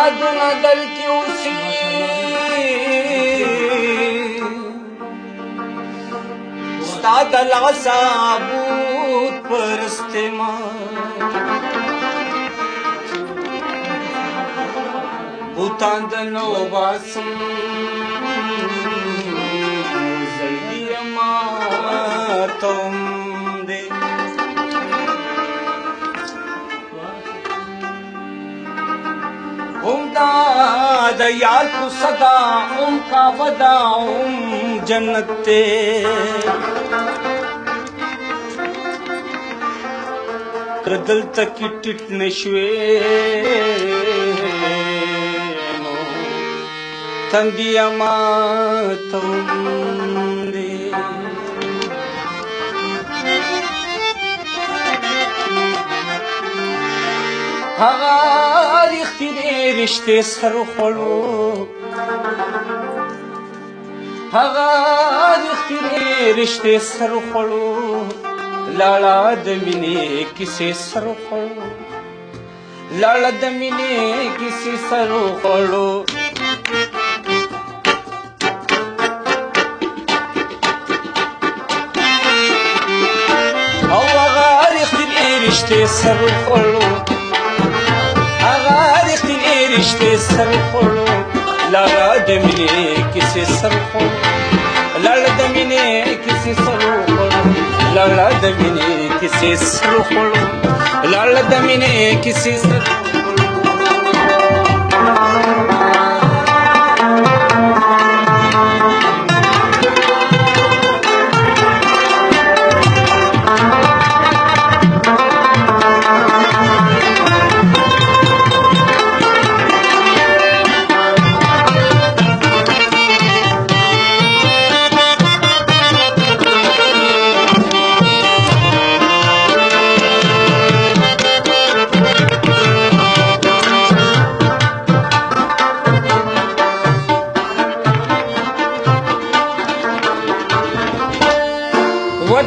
یادونه دل کې اوسي ستا د العصابوت پرست ما بوتان د نو باسم زلدی ماتم دے دا یار کو صدا کا ودا جنت تے دل تک ټټ نشوي تندیا ماتم دے هغه رښتینې رشتې سر خوړو هغه رښتینې رشتې سر خوړو لاړه د مینې کیسې سر خوړو لاړه د مینې کیسې سر خوړو او هغه رښتینې رشتې سر خوړو رشتے سر خوڑو لالا دمینے کسی سر خوڑو لالا دمینے کسی سر خوڑو لالا دمینے کسی سر خوڑو لالا دمینے کسی سر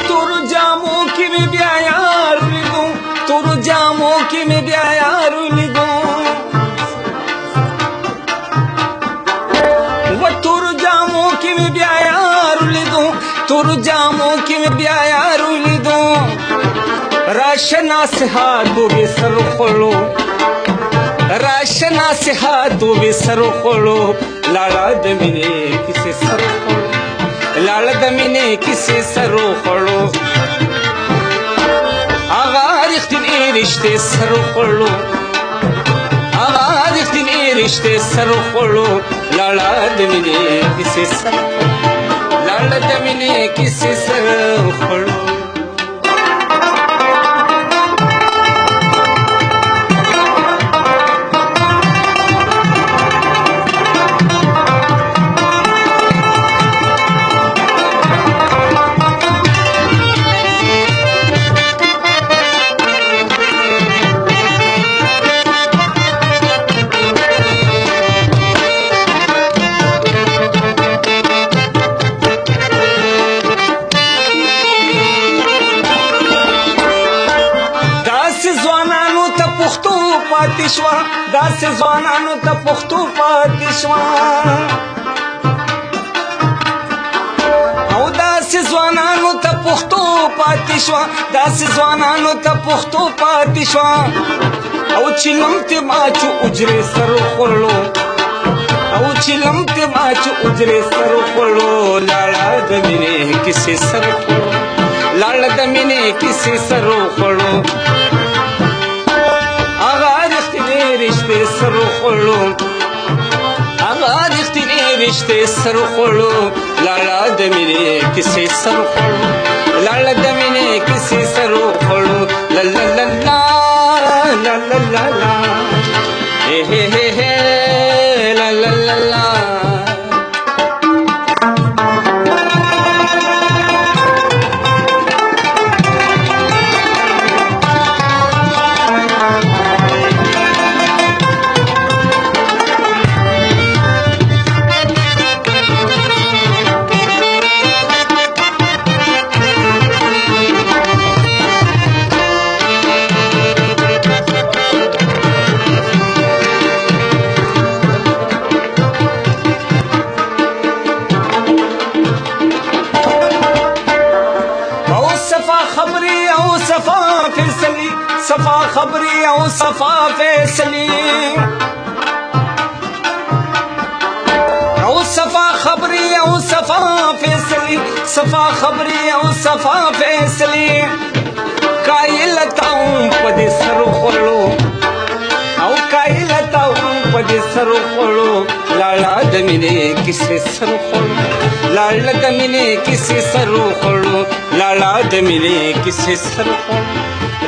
تور جاموں کی میں بیا یار لیدوں تور جاموں کی میں بیا یار لیدوں وہ تور جاموں کی میں بیا یار لیدوں تور جاموں کی میں بیا یار لیدوں راشنا سے ہاتھوں بے سر کھولو راشنا سے ہاتھوں بے سر کھولو لالا دمینے کسی سر کھولو لالا دمینے کسی سرو خوڑو آغا رښتینې رشتے سرو خوڑو آغا رښتینې رشتے سرو خوڑو لالا دمینے کسی سرو لالا دمینے کسی سرو خوڑو پاتې شوه داسې ځوانانو ته پښتو پاتې شوه او داسې ځوانانو ته پښتو پاتې شوه داسې ځوانانو ته پښتو پاتې شوه او چې لمتې ما چې اجرې سر خوړلو او چې لمتې ما چې اجرې سر خوړلو لاړه د مینې کیسې سر خوړو لاړه د مینې کیسې سر خوړو رشتے سر خوڑو آغا رښتینې رشتے سر خوڑو لالا دمینے کسی سر خوڑو لالا دمینے کسی سر خوڑو لا لا لا لا لا لا لا لا اے ہے لا لا لا لا صفا خبري او صفا فیصلی صفا خبري او صفا فیصلی او صفا خبري او صفا فیصلی صفا خبري او صفا فیصلی قائلتاؤں پدی سر خلو او قائلتاؤں پدی سر خلو لالا دمینے کسی سر خلو لالا دمینے کسی سر خلو لالا دمینے کسی سر خلو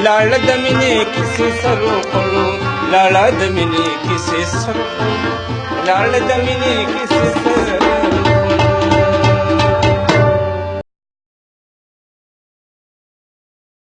لالا دمینے کسی سر خلو لالا دمینے کسی سر خلو لالا دمینے کسی سر